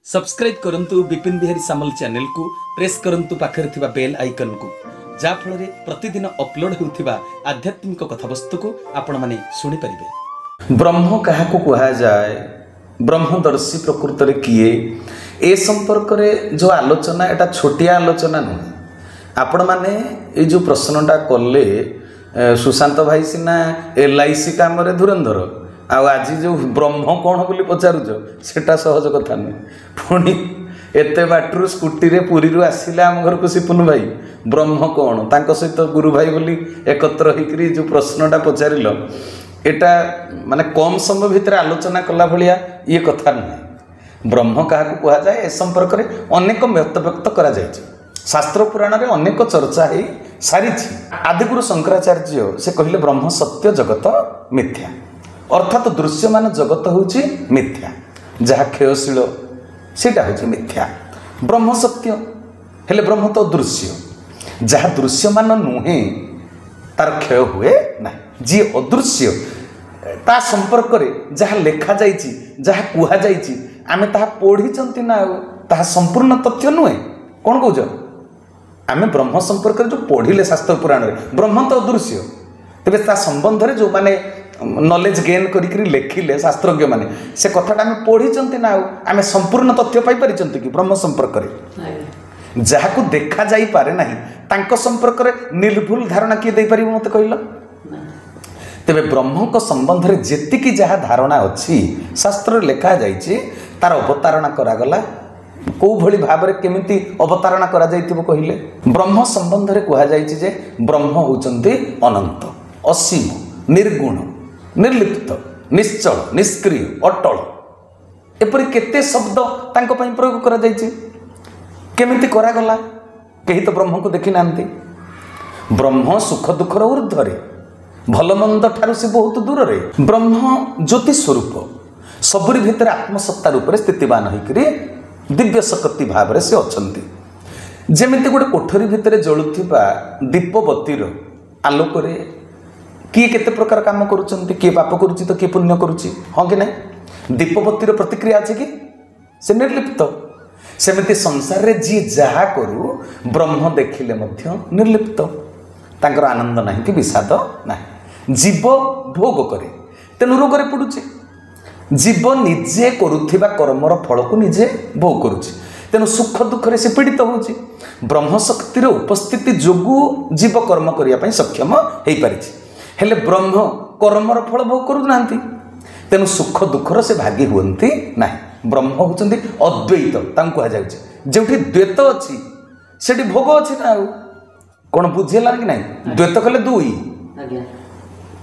Subscribe करंतु विपिन बिहारी सामल channel को press करंतु पाखरे थिबा बेल आइकन को जा फଳରେ प्रतिदिन अपलोड होउथिबा आध्यात्मिक कथावस्तु को आपण माने सुनि परिबे। ब्रह्म काहाको कुहा जाय, ब्रह्मदर्शी प्रकृत रे किए, ए संपर्क रे जो आलोचना एटा छोटिया आलोचना न आपण माने ए जो प्रश्नटा कले सुशांत भाई सिना LIC काम रे धुरंधर आ आज जो ब्रह्म कौन बोली पचारुच सेटा सहज कथा नहीं। पुणी एते बाटरू स्कूटी रे पुरी रु आसिला आम घर को सिपुन भाई ब्रह्म कौन तांको सहित गुरु भाई बोली एकत्र होइकरी जो प्रश्नटा पचारिल एटा माने कम समय भितर आलोचना कला भलिया ये कथा नहीं। ब्रह्म काहाको कुहा जाए ए संपर्क रे अनेक मत व्यक्त करा जायछि। शास्त्र पुराण रे अनेक चर्चा हे सारिछि। आदिगुरु शंकराचार्य से कहिले ब्रह्म सत्य जगत मिथ्या, अर्थात दृश्यमान जगत होची मिथ्या, जहाँ क्षयशील सेटा होची मिथ्या। ब्रह्म सत्य हेले ब्रह्म तो दृश्य, जहाँ दृश्यमान नुहे तार क्षय हुए ना। जी अदृश्य ता संपर्क रे जहाँ लेखा जाइछि, जहाँ कुहा जाइछि, आमे ताहा पढ़िचंती ना, ताहा संपूर्ण तथ्य नुहे। कौन कहूछ आमे ब्रह्म संपर्क रे जो पढ़िले शास्त्र पुराण रे ब्रह्म तो अदृश्य, तेबे ता संबंध रे जो माने नॉलेज गेन करी लेखिले शास्त्रज्ञ माने से कथाटा आमे पढ़िचंती ना, आमे संपूर्ण तथ्य पाई परिचंती कि ब्रह्म संपर्क रे जहाँ को देखा जाई पारे नाही तांको संपर्क रे निर्भुल धारणा किए दे परिबो मते कहिलो। तेबे ब्रह्म को संबंध रे जेतिकी जहाँ धारणा अछि शास्त्र लेखा जाइछि तार अवतारणा करा गला। को भली भाव रे केमिति अवतारणा करा जाइतिबो कहिले ब्रह्म संबंध रे कुहा जाइछि जे ब्रह्म होचंती अनंत, असीम, निर्गुण, निर्लिप्त, निश्चल, निष्क्रिय, अटल, एपरि केते शब्द तांको पई प्रयोग करा जाइछि। केमिति करा गला केही तो ब्रह्म को देखि नांती। ब्रह्म सुख दुखर ऊर्ध्वरे, भल मंद ठारू से बहुत दूर रे। ब्रह्म ज्योति स्वरूप सबुरी भितर आत्मसत्ता रूप रे स्थितिवान होइकरी दिव्य शक्ति भाव रे से अछंती। जेमिति गोटे कोठरी भितर जळुथिबा दीपबतीर आलोक रे किए केते प्रकार काम करुचंती, किए पाप करुची तो किए पुण्य करुची, हाँ कि नहीं। दीपबतीर प्रतिक्रिया अछि कि से निर्लिप्त। सेमिति संसार रे जी जहा करू ब्रह्म देखिले मध्य निर्लिप्त, तांकर आनंद नाही कि विषाद नाही। जीव भोग करे तेनु रोग रे पडुची। जीव निजे करुथिबा कर्मर फल को निजे भोग करुची, तेनु सुख दुख रे से पीड़ित होउची। ब्रह्म शक्तिर उपस्थिति जोगु जीव कर्म करिया पई सक्षम हेई परिची, हेले ब्रह्म कर्मर फल भोग करू नांती, तेनु सुख दुखर से भागी हुअंती नाही। ब्रह्म होचंती अद्वैत, तांको कहा जाउची जेउठी द्वैत अछि सेठी भोग अछि ना। कोन बुझेला कि नाही, द्वैत कले दुई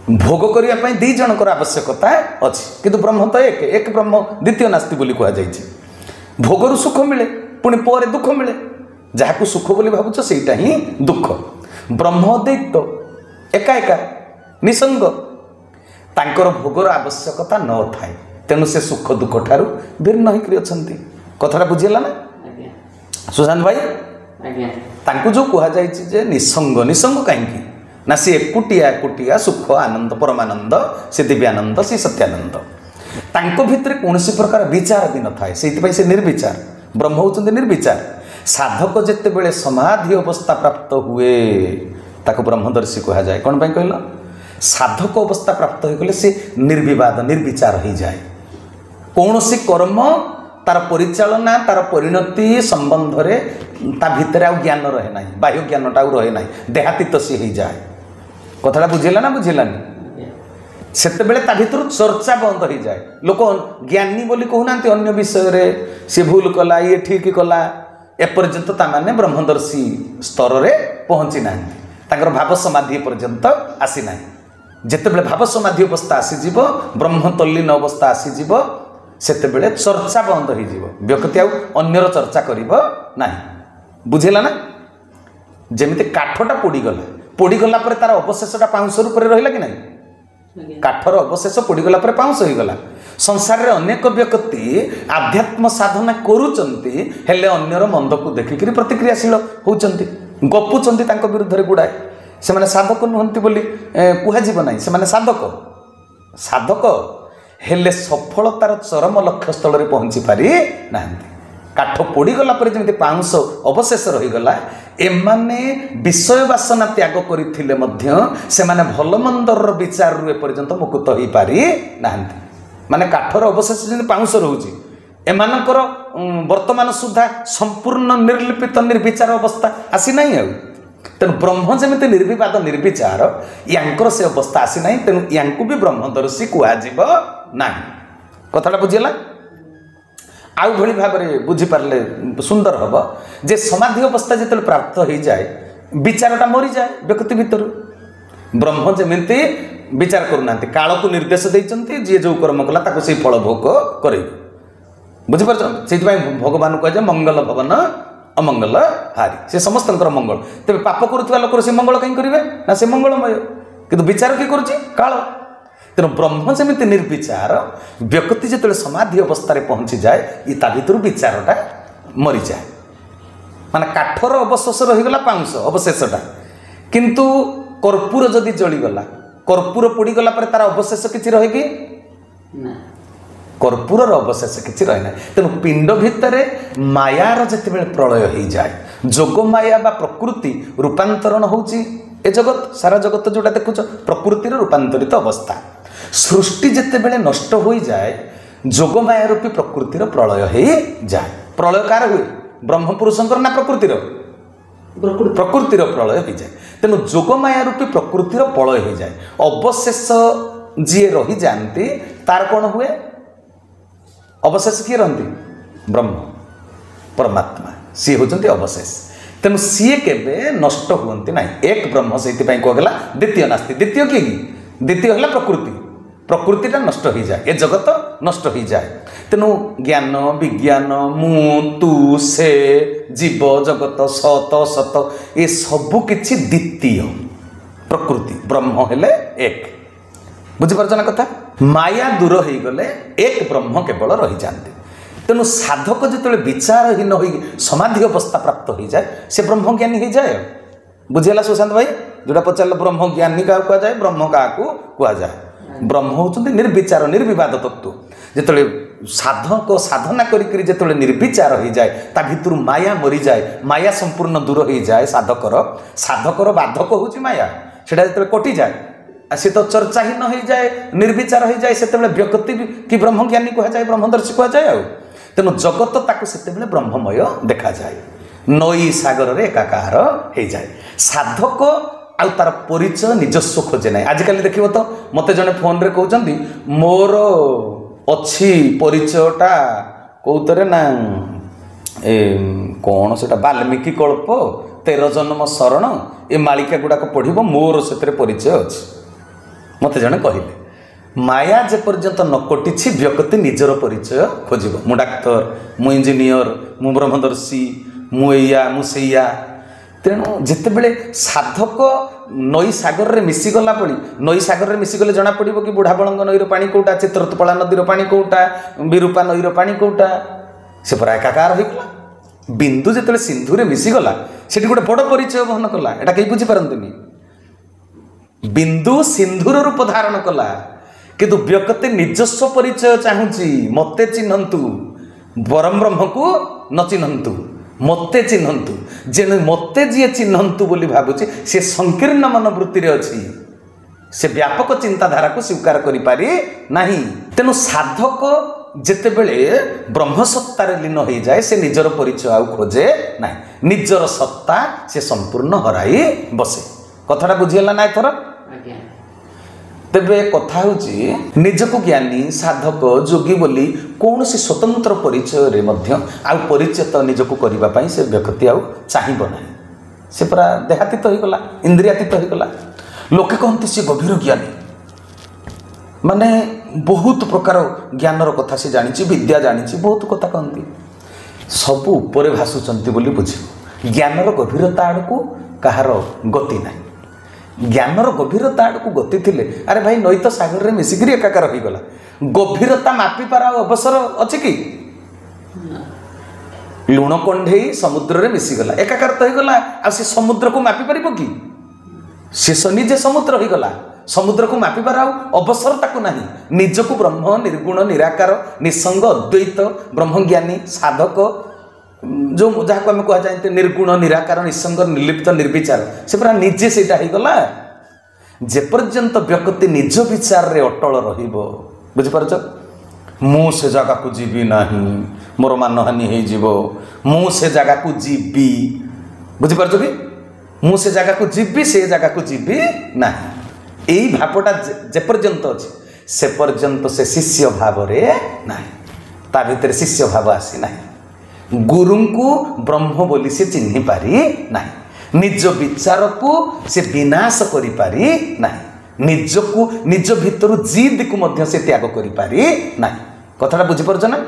भोग करिया पई दी जनकर आवश्यकता अछि, किंतु ब्रह्म तो एक ब्रह्म द्वितीय नास्ति बोली कहा जाइछि। भोगरु सुख मिले पुणी पर दुख मिले, जाहाकु सुख बोली भाबुछ सेटा ही दुख। ब्रह्म अद्वैत एका एका निसंग, तांकर भोगर आवश्यकता न थाए, तेणु से सुख दुख ठारू भिन्न होइकरी अछंती। कथाटा बुझिला ना सुशांत भाई? तांकु जो कहा जाइछि जे निसंग, निसंग काहेकि ना सी एकुटिया एकुटिया सुख आनंद परमानंद से दिव्यानंद से सत्यानंद, तांको भितर कोनसी प्रकार विचार भी न थाए, सेति पई से निर्विचार। ब्रह्म होचंती निर्विचार। साधक जेते बेले समाधि अवस्था प्राप्त हुए ताको ब्रह्मदर्शी कहा जाए। कोन पई कहलो? साधक अवस्था प्राप्त हो गले से निर्विवाद निर्विचार हो जाए। कौन सी कर्म तार परिचालना तार परिणति संबंध रे ता भितर आ ज्ञान रहे ना, बाह्य ज्ञानटा रहे ना, देहातीत सी हो जाए। कथाटा बुझेला ना बुझेलानी? सेते बेले ता भितर चर्चा बंद हो जाए। लोक ज्ञानी बोली कहूनांती अन्य विषय रे से भूल कला ये ठीक कला, एपर्यंत ता माने ब्रह्मदर्शी स्तर रे पहुंची ना, तांकर भाव समाधि पर्यंत आसी ना। जेतेबेले भाव समाधि अवस्था आसीजिव, ब्रह्म तल्लीन अवस्था आसीजिव, सेतेबेले चर्चा बंद होइजिव, व्यक्ति आउ अन्यर चर्चा करिबो नाही। बुझेला ना? जेमिति काठटा पोड़ीगला पर तार अवशेषटा पाउंस रूप रे रहिला कि नाही? काठर अवशेष पोड़ीगला पर पाउंस होइगला। संसार रे अनेक व्यक्ति आध्यात्म साधना करूचंती, हेले अन्यर मंद को देखिकरी प्रतिक्रियाशील होउचंती, गपुचंती तांको विरुद्ध रे गुडाए। से माने साधक नुहंती बोली कुहा जीव नाही, से माने साधक साधक हेले सफलतार चरम लक्ष्य स्थल रे पहुंची पारि नाहंती। काठ पोड़गला जमी पाउंश अवशेष रहीगला एमाने विषय बासना त्याग करथिले मध्य से माने भल मंदर विचार रु एपर्यंत मुक्त हो पारि नाहंती माने काठर अवशेष जमी पाउंश रोचे एमानकर वर्तमान सुधा संपूर्ण निर्लिपित निर्विचार अवस्था आसी नहीं आउ तेणु ब्रह्म जमी निर्विवाद निर्विचार यांकर से अवस्था आसी नहीं तेणु यांकु भी ब्रह्मदर्शी कुआजिब नाही कथाटा बुझीला आउ भली भाव में बुझीपारे सुंदर हम जे समाधि अवस्था जो प्राप्त हो जाए विचारटा मरी जाए व्यक्ति भितर ब्रह्म जमी विचार करूना काल को निर्देश देते जी जो कर्म कला से फल भोग करे बुझीपार से भगवान कहे मंगल भवन अमंगल हारी से समस्त मंगल तेज पाप करुवा लोक से मंगल कहीं करेंगे ना से मंगलमय किंतु विचार किए करुच्ची काल तेणु ब्रह्म जमी निर्विचार व्यक्ति जो समाधि अवस्था पहुँची जाए ये ता भर विचारटा मरी जाए माने काठर अवशेष रहीगला पाउंश अवशेषटा किंतु कर्पूर जदि जलीगला कर्पूर पोड़गला तार अवशेष किसी रहे कि कर्पूर अवशेष किसी रही ना तेणु पिंड भितर मायार जिते प्रलय हो जाए जोग माया बा प्रकृति रूपांतरण होची ए जगत सारा जगत जोटा देखुच प्रकृतिर रूपांतरित अवस्था सृष्टि जिते बड़े नष्ट हो जाए जोग माया रूपी प्रकृतिर प्रलय हो जाए प्रलय कार हुए ब्रह्म पुरुषंकर ना प्रकृतिर प्रकृतिर प्रलय हो जाए तेणु जोग माया रूपी प्रकृतिर प्रलय हो जाए अवशेष जी रही जाती तार कौन हुए अवशेष किए रही ब्रह्म परमात्मा सी होती अवशेष तेणु सी केवे नष्ट हुए ना एक ब्रह्म से कहला द्वितीय नास्ति द्वितीय किए द्वितीय है प्रकृति प्रकृतिटा नष्ट हो जाए ये जगत नष्ट हो जाए तेणु ज्ञान विज्ञान मु तू से जीव जगत सत सत ये सबु किछि द्वितीय प्रकृति ब्रह्म हेले एक बुझीपार ना कथा माया दूर हो गले एक ब्रह्म केवल रही जाते तेणु साधक जो विचारहीन हो समाधि अवस्था प्राप्त हो जाए से ब्रह्मज्ञानी हो जाए बुझेगा सुशांत भाई जोटा पचार ब्रह्म ज्ञानी क्या कहुए ब्रह्म क्या कहुए ब्रह्म होती निर्विचार निर्विवाद तत्व जिते साधक साधना करी निर्विचार हो जाए ता भितर माया मरी जाए माया संपूर्ण दूर हो जाए साधकर बाधक हूँ माया से कटि जाए सी तो चर्चाहीन हो जाए निर्विचार हो जाए से व्यक्ति कि ब्रह्मज्ञानी कहुए ब्रह्मदर्शी कहुए तेणु जगत ताकू से ब्रह्ममय देखा जाए नई सागर रे एकाकार हो जाए साधक आउ तार परिचय निजस्व खोजे ना आजिकल देखिए तो मत जड़े फोन रे कहते मोर अच्छी परिचयटा कौतरे ना कौन से वाल्मीकि कल्प 13 जन्म शरण ए मालिका गुड़ाक पढ़ मोर से परिचय अच्छी मत जड़े कहले माया जे पर्यंत न कटिछि व्यक्ति निजर परिचय खोजिब मु डाक्तर मु इंजीनियर मु ब्रह्मदर्शी मु एया मु सेया तेणु जितेबले साधक नई सागर रे मिसीगला पड़ी नई सागर रे मिसीगले जना पड़िबो कि बुढ़ाबलंग नईर पानी कोटा चित्रतपला नदीर पानी कोटा विरूपा नईर पानी कोटा से पूरा एकाकार होइगला बिंदु जिते सिंधु रे मिसीगला सेठी गोटे बड़ परिचय वहन कला एटा कहीं बुझी पारंतनी बिंदु सिंधुर रूप धारण कला किंतु व्यक्ति निजस्व परिचय चाहूँगी मते चिन्हतु परम ब्रह्म को न चिन्हतु मते चिन्हतु जे मते जी चिन्हतु बोली भावुची से संकीर्ण मनोवृत्ति रे अछि से व्यापक चिंताधारा को स्वीकार करि पारि नाही तेनु साधक जेतेबेले ब्रह्मसत्तार लीन हो जाए से निजर परिचय आउ खोजे नाही निजर सत्ता से संपूर्ण हराई बसे कथाटा बुझीगला ना एथर तेबे कथा होची निजको ज्ञानी साधक जोगी बोली कौन सी स्वतंत्र परिचय रे मध्य आउ परिचित निजको करिबा पई से व्यक्ति आउ चाहिबो नाही से पूरा देहातीत हो गला इंद्रियातीत हो गला लोके कहते से गभीर ज्ञानी माने बहुत प्रकार ज्ञानर कथा से जानिछि विद्या जानिछि बहुत कथा कहती सब उपरे भासुचंती बोली बुझिबो ज्ञानर गभीरता आड़को कहार गति नाही ज्ञानर गभीरता आड़को गति थिले अरे भाई नईत सागर रे मिसिकरी एकाकार हो गला गभीरता मापी पारा अवसर अछि कि लुण कंढेई समुद्र रे मिसिगला एकाकार तो हो गला आ से समुद्र को मापी परिबो कि से निजे समुद्र हो गला समुद्र को मापी पारा अवसर ताकू नाही निजको ब्रह्म निर्गुण निराकार निसंग अद्वैत ब्रह्मज्ञानी साधक जो जहाँ आम कह जाए निर्गुण निराकार निसंग निर्लिप्त निर्विचार से पूरा निजे से गला जेपर्यंत व्यक्ति निज विचार रे अटल रहिबो बुझिपारछ मु से जगह को जीवी नहीं मोर मानहानि हो जीवो मु से जगह को जीवी बुझिपारछ कि मु से जगह को जीवी से जगह को जीवी नहीं यही भावटा जेपर्यंत अच्छे से पर्यंत से शिष्य भाव रे नहीं ता भीतर शिष्य भाव आसी नहीं गुरु को ब्रह्म बोली से चिन्हि पारि नहीं निज विचार को से विनाश करि पारि नहीं निज को निज भितर जिद को मध्य से त्याग करि पारि नहीं कथाटा बुझी पारछ ना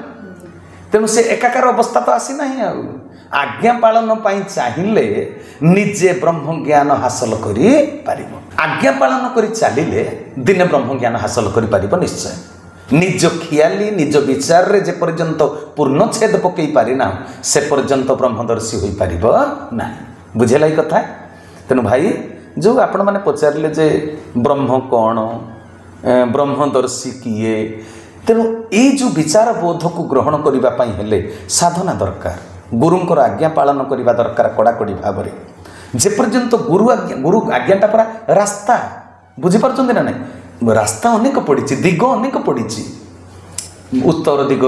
तेणु से एकाकार अवस्था तो आसी नहीं आज्ञा पालन पाई चाहिए निजे ब्रह्म ज्ञान हासिल करि पारिबो आज्ञा पालन करि चलिले दिने ब्रह्म ज्ञान हासिल करि पारिबो निश्चय निज खियाली निज विचार रे जे पर्यंत पूर्णछेद पकई पारि ना से पर्यंत ब्रह्मदर्शी होई पारिबो नाही बुझेला ई कथा तेणु भाई जो आपण माने पचारले जे ब्रह्म कौन ब्रह्मदर्शी किए तेणु ये जो विचार बोध को ग्रहण करबा पई हेले साधना दरकार गुरुंकर आज्ञा पालन करबा दरकार कड़ाकड़ी भाव में जे पर्यंत गुरु आज्ञाटा परा रास्ता बुझी पारछन्ते ना नहीं रास्ता अनेक पड़ी दिग अनेक पड़ी उत्तर दिग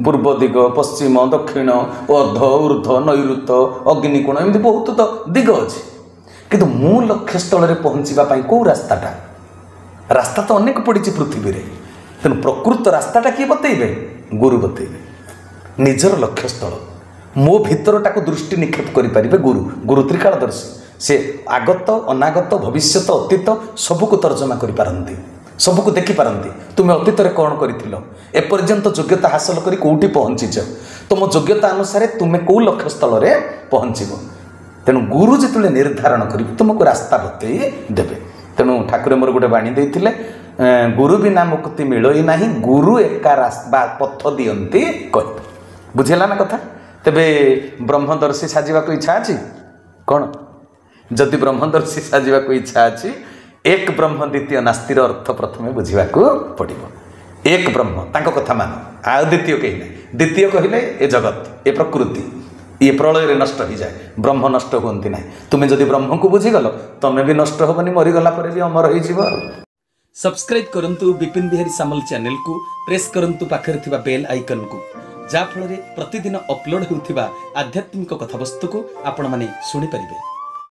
पूर्व दिग पश्चिम दक्षिण अर्ध ऊर्ध नैऋत अग्निकोण एमती बहुत तो दिग अच्छे किंतु मू लक्ष्य स्थल में पहुँचवा कौ रास्ताटा रास्ता तो अनेक पड़ी पृथ्वी रे तेणु प्रकृत रास्ताटा किए बतेबे गुरु बतेबे निजर लक्ष्य स्थल मो भितरटा को दृष्टि निक्षेप करें गुरु गुरु त्रिकालदर्शी से आगत अनागत भविष्यत अतीत सबको तर्जमा करिपारंती सबको देखी पारंती तुम अतीत रे कौन करिथिलो एपर्यंत योग्यता हासिल करी कोठी पहुँचीच तुम योग्यता अनुसार तुम्हें कौ लक्ष्य स्थल रे पहुँचब तेणु गुरु जिते निर्धारण कर तुमको रास्ता बतई देवे तेणु ठाकुर मोर गोटे बाणी देते गुरु बिना मुक्ति मिल ही ना गुरु एका रास्ता पथ दियंती कह बुझेला ना कथा तेबे ब्रह्मदर्शी साजिबा को इच्छा अछि कौन जदि ब्रह्मदर्शी साजिबा को इच्छा अछि एक ब्रह्म द्वितीय नास्तिर अर्थ प्रथमे बुझिबा को पड़िबो एक ब्रह्म तांको कथा मान आ द्वितीय कहि नै द्वितीय कहिले ए जगत ए प्रकृति ये प्रलय रे नष्ट हो जाए ब्रह्म नष्ट होती ना तुम्हें जदि ब्रह्म को बुझीगल तुम्हें भी नष्ट होबनी मरीगला पर भी अमर हो सब्सक्राइब करंतु विपिन बिहारी सामल चैनल को प्रेस करंतु पाखरे थिबा बेल आइकन को जा फल प्रतिदिन अपलोड होउथिबा आध्यात्मिक कथावस्तु को आपण माने सुनि परिबे।